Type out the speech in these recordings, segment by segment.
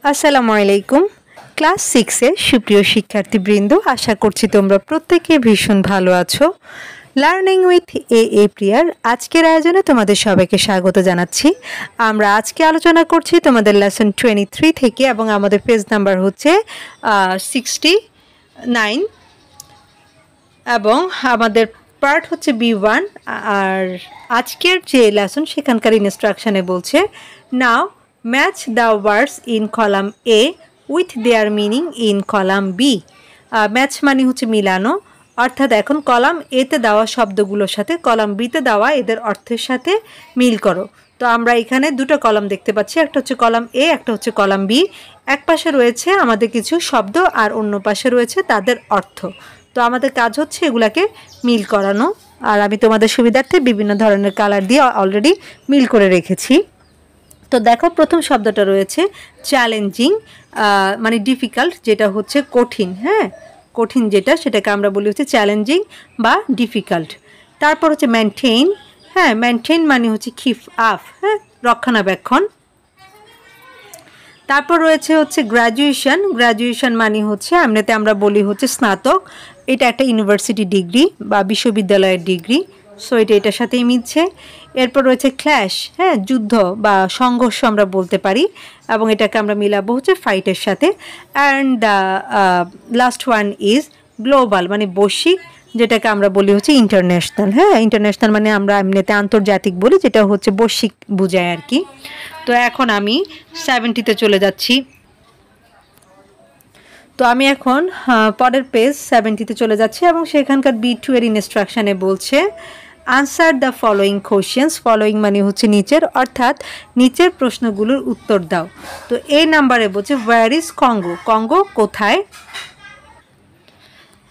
আসসালামু আলাইকুম। ক্লাস 6 এর সুপ্রিয় শিক্ষার্থীবৃন্দ, আশা করছি তোমরা প্রত্যেকে ভীষণ ভালো আছো। লার্নিং উইথ এ প্রিয়ার আজকের আয়োজনে তোমাদের সবাইকে স্বাগত জানাচ্ছি। আমরা আজকে আলোচনা করছি তোমাদের লেসন 23 থেকে এবং আমাদের পেজ নাম্বার হচ্ছে 69 এবং আমাদের পার্ট হচ্ছে B1। আর আজকের যে লেসন সেখানকার ইনস্ট্রাকশনে বলছে now match the words in column A with their meaning in column B. Match মানে হচ্ছে মিলানো, অর্থাৎ এখন কলাম এতে দেওয়া শব্দগুলোর সাথে কলাম বিতে দেওয়া এদের অর্থের সাথে মিল করো। তো আমরা এখানে দুটো কলাম দেখতে পাচ্ছি, একটা হচ্ছে কলাম এ, একটা হচ্ছে কলাম বি। এক পাশে রয়েছে আমাদের কিছু শব্দ আর অন্য পাশে রয়েছে তাদের অর্থ। তো আমাদের কাজ হচ্ছে এগুলাকে মিল করানো। আর আমি তোমাদের সুবিধার্থে বিভিন্ন ধরনের কালার দিয়ে অলরেডি মিল করে রেখেছি। তো দেখো, প্রথম শব্দটা রয়েছে চ্যালেঞ্জিং, মানে ডিফিকাল্ট, যেটা হচ্ছে কঠিন। হ্যাঁ, কঠিন যেটা সেটাকে আমরা বলি হচ্ছে চ্যালেঞ্জিং বা ডিফিকাল্ট। তারপর হচ্ছে মেনটেইন। হ্যাঁ, মেনটেইন মানে হচ্ছে কিপ আপ, হ্যাঁ, রক্ষণাবেক্ষণ। তারপর রয়েছে হচ্ছে গ্র্যাজুয়েশন। গ্র্যাজুয়েশন মানে হচ্ছে এমনিতে আমরা বলি হচ্ছে স্নাতক। এটা একটা ইউনিভার্সিটি ডিগ্রি বা বিশ্ববিদ্যালয়ের ডিগ্রি, সো এটার সাথেই মিলছে। এরপর রয়েছে ক্ল্যাশ, হ্যাঁ, যুদ্ধ বা সংঘর্ষ আমরা বলতে পারি, এবং এটাকে আমরা মিলাবো হচ্ছে ফাইটের সাথে। And the last one is global, মানে বৈশ্বিক, যেটাকে আমরা বলি হচ্ছে ইন্টারন্যাশনাল। হ্যাঁ, ইন্টারন্যাশনাল মানে আমরা এমনিতে আন্তর্জাতিক বলি, যেটা হচ্ছে বৈশ্বিক বোঝায় আর কি। তো এখন আমি 70-তে চলে যাচ্ছি। তো আমি এখন পরের পেজ 70-তে চলে যাচ্ছি এবং সেখানকার B2 এর ইনস্ট্রাকশানে বলছে answer the following questions. Following মানে হচ্ছে নিচের, অর্থাৎ নিচের প্রশ্নগুলোর উত্তর দাও। তো এই নাম্বারে বলছে হোয়ার ইজ কঙ্গো, কঙ্গো কোথায়।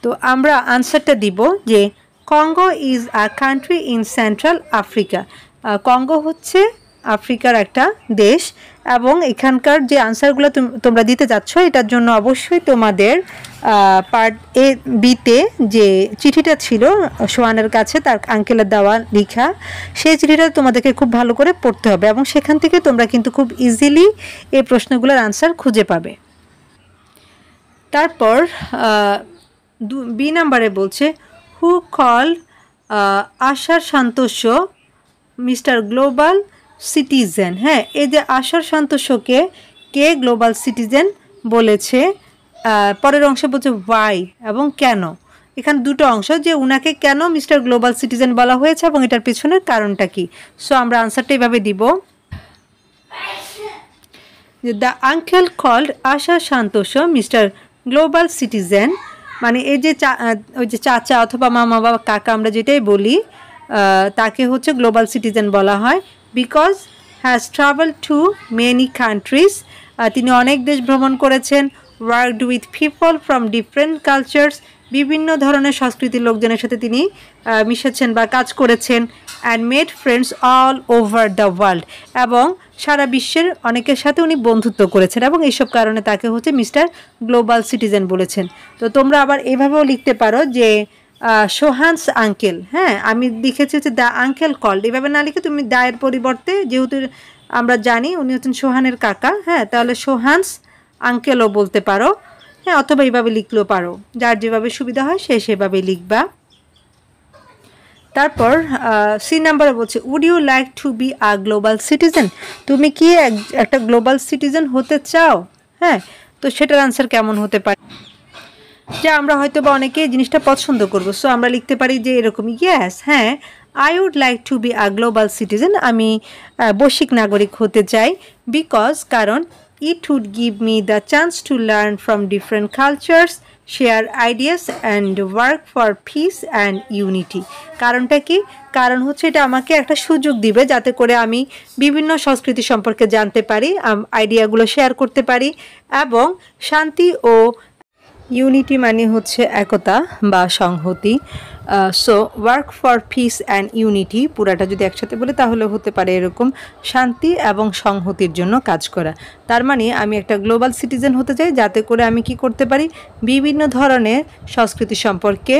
তো আমরা আনসারটা দিব যে Congo is a country in central Africa. Congo হচ্ছে আফ্রিকার একটা দেশ, এবং এখানকার যে আনসারগুলো তোমরা দিতে যাচ্ছ এটার জন্য অবশ্যই তোমাদের পার্ট এ বিতে যে চিঠিটা ছিল সোহানের কাছে, তার আঙ্কেলের দেওয়া লেখা, সেই চিঠিটা তোমাদেরকে খুব ভালো করে পড়তে হবে এবং সেখান থেকে তোমরা কিন্তু খুব ইজিলি এই প্রশ্নগুলোর আনসার খুঁজে পাবে। তারপর বি নাম্বারে বলছে হু কল আশার সন্তোষ মিস্টার গ্লোবাল সিটিজেন। হ্যাঁ, এই যে আশার সন্তোষকে কে গ্লোবাল সিটিজেন বলেছে। পরের অংশে বলছে ওয়াই এবং কেন। এখানে দুটো অংশ, যে উনাকে কেন মিস্টার গ্লোবাল সিটিজেন বলা হয়েছে এবং এটার পেছনের কারণটা কি। সো আমরা আনসারটা এইভাবে দিব যে the uncle called Asha Santosh mister global citizen, মানে এই যে ওই যে চাচা অথবা মামা বা কাকা আমরা যেটাই বলি তাকে হচ্ছে গ্লোবাল সিটিজেন বলা হয়। Because has travel to many countries, তিনি অনেক দেশ ভ্রমণ করেছেন। Worked with people from different cultures, বিভিন্ন ধরনের সংস্কৃতির লোকজনের সাথে তিনি মিশেছেন বা কাজ করেছেন। And made friends all over the world, এবং সারা বিশ্বের অনেকের সাথে উনি বন্ধুত্ব করেছেন, এবং এইসব কারণে তাকে হচ্ছে মিস্টার গ্লোবাল সিটিজেন বলেছেন। তো তোমরা আবার এভাবেও লিখতে পারো যে সোহানস আঙ্কেল। হ্যাঁ, আমি লিখেছি হচ্ছে দ্য আঙ্কেল কল্ড, এভাবে না লিখে তুমি দায়ের পরিবর্তে, যেহেতু আমরা জানি উনি হচ্ছেন সোহানের কাকা, হ্যাঁ, তাহলে সোহানস আঙ্কেলও বলতে পারো। হ্যাঁ, অথবা এইভাবে লিখলেও পারো, যার যেভাবে সুবিধা হয় সে সেভাবে লিখবা। তারপর সি নাম্বারে বলছে would you like to be a global citizen, তুমি কি একটা গ্লোবাল সিটিজেন হতে চাও। হ্যাঁ, তো সেটার আনসার কেমন হতে পারে, যে আমরা হয়তো বা অনেকে জিনিসটা পছন্দ করবো। সো আমরা লিখতে পারি যে এরকম, ইয়েস, হ্যাঁ, I would like to be a global citizen, আমি বৈশ্বিক নাগরিক হতে চাই। বিকজ, কারণ it would give me the chance to learn from different cultures, share ideas and work for peace and unity. কারণটা কি, কারণ হচ্ছে এটা আমাকে একটা সুযোগ দিবে যাতে করে আমি বিভিন্ন সংস্কৃতি সম্পর্কে জানতে পারি, আইডিয়াগুলো শেয়ার করতে পারি, এবং শান্তি ও ইউনিটি মানে হচ্ছে একতা বা সংহতি। So work for peace and unity পুরাটা যদি একসাথে বলে তাহলে হতে পারে এরকম, শান্তি এবং সংহতির জন্য কাজ করা। তার মানে আমি একটা গ্লোবাল সিটিজেন হতে চাই যাতে করে আমি কি করতে পারি, বিভিন্ন ধরনের সংস্কৃতি সম্পর্কে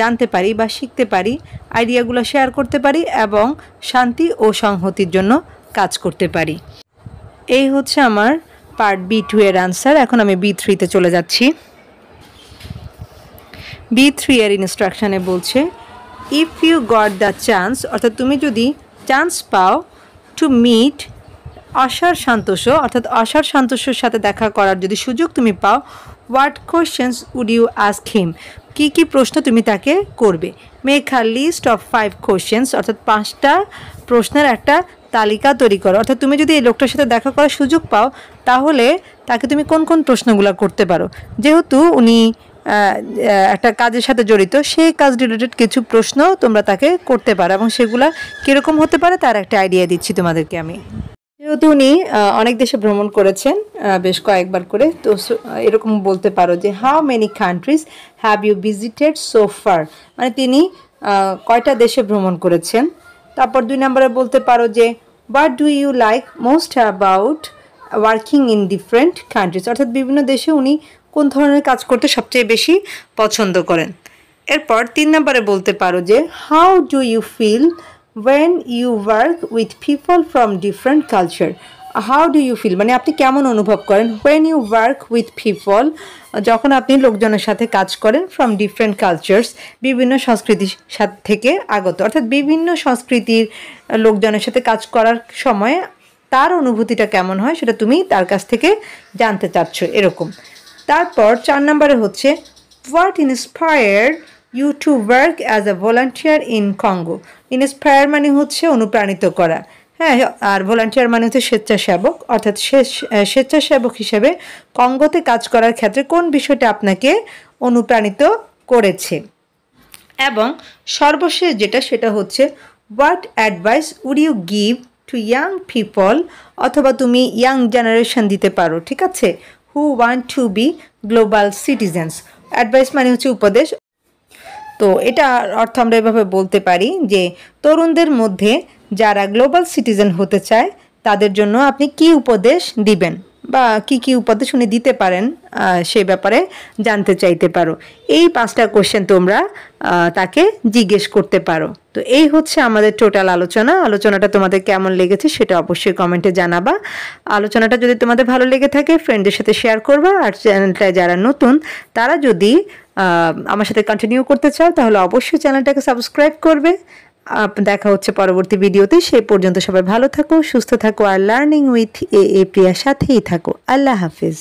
জানতে পারি বা শিখতে পারি, আইডিয়াগুলো শেয়ার করতে পারি এবং শান্তি ও সংহতির জন্য কাজ করতে পারি। এই হচ্ছে আমার পার্ট B2 এর আনসার। এখন আমি B3 তে চলে যাচ্ছি। B3 এর ইনস্ট্রাকশনে বলছে if you got the chance, অর্থাৎ তুমি যদি চান্স পাও টু মিট অসার সন্তোষ, অর্থাৎ অসার সন্তোষের সাথে দেখা করার যদি সুযোগ তুমি পাও, what questions would you ask him, কী কী প্রশ্ন তুমি তাকে করবে। Make a list of 5 questions, অর্থাৎ 5টা প্রশ্নের একটা তালিকা তৈরি করো। অর্থাৎ তুমি যদি এই লোকটার সাথে দেখা করার সুযোগ পাও তাহলে তাকে তুমি কোন কোন প্রশ্নগুলো করতে পারো। যেহেতু উনি একটা কাজের সাথে জড়িত, সেই কাজ রিলেটেড কিছু প্রশ্ন তোমরা তাকে করতে পারো এবং সেগুলা কীরকম হতে পারে তার একটা আইডিয়া দিচ্ছি তোমাদেরকে আমি। যেহেতু উনি অনেক দেশে ভ্রমণ করেছেন বেশ কয়েকবার করে, তো এরকম বলতে পারো যে how many countries have you visited so far, মানে তিনি কয়টা দেশে ভ্রমণ করেছেন। তারপর 2 নম্বরে বলতে পারো যে what do you like most about working in different countries, অর্থাৎ বিভিন্ন দেশে উনি কোন ধরনের কাজ করতে সবচেয়ে বেশি পছন্দ করেন। এরপর 3 নম্বরে বলতে পারো যে how do you feel when you work with people from different culture, how do you feel মানে আপনি কেমন অনুভব করেন when you work with people, যখন আপনি লোকজনের সাথে কাজ করেন from different cultures, বিভিন্ন সংস্কৃতির সাথে থেকে আগত, অর্থাৎ বিভিন্ন সংস্কৃতির লোকজনের সাথে কাজ করার সময় তার অনুভূতিটা কেমন হয় সেটা তুমি তার কাছ থেকে জানতে চাচ্ছ এরকম। তারপর 4 নম্বরে হচ্ছে what inspired you to work as a volunteer in Congo, inspire মানে হচ্ছে অনুপ্রাণিত করা, হ্যাঁ, আর ভলান্টিয়ার মানে হচ্ছে স্বেচ্ছাসেবক, অর্থাৎ স্বেচ্ছাসেবক হিসেবে কঙ্গোতে কাজ করার ক্ষেত্রে কোন বিষয়টা আপনাকে অনুপ্রাণিত করেছে। এবং সর্বশেষ যেটা সেটা হচ্ছে what advice would you give to young people, অথবা তুমি ইয়াং জেনারেশন দিতে পারো, ঠিক আছে, who want to be global citizens. Advice মানে হচ্ছে উপদেশ, তো এটা অর্থ আমরা এভাবে বলতে পারি যে তরুণদের মধ্যে যারা গ্লোবাল সিটিজেন হতে চায় তাদের জন্য আপনি কি উপদেশ দিবেন বা কি কি উপদেশ উনি দিতে পারেন সেই ব্যাপারে জানতে চাইতে পারো। এই 5টা কোশ্চেন তোমরা তাকে জিজ্ঞেস করতে পারো। তো এই হচ্ছে আমাদের টোটাল আলোচনাটা তোমাদের কেমন লেগেছে সেটা অবশ্যই কমেন্টে জানাবা। আলোচনাটা যদি তোমাদের ভালো লেগে থাকে ফ্রেন্ডদের সাথে শেয়ার করবা, আর চ্যানেলটায় যারা নতুন তারা যদি আমার সাথে কন্টিনিউ করতে চাও তাহলে অবশ্যই চ্যানেলটাকে সাবস্ক্রাইব করবে। দেখা হচ্ছে পরবর্তী ভিডিওতে, সেই পর্যন্ত সবাই ভালো থাকো, সুস্থ থাকো আর লার্নিং উইথ এ প্রিয়ার সাথেই থাকো। আল্লাহ হাফিজ।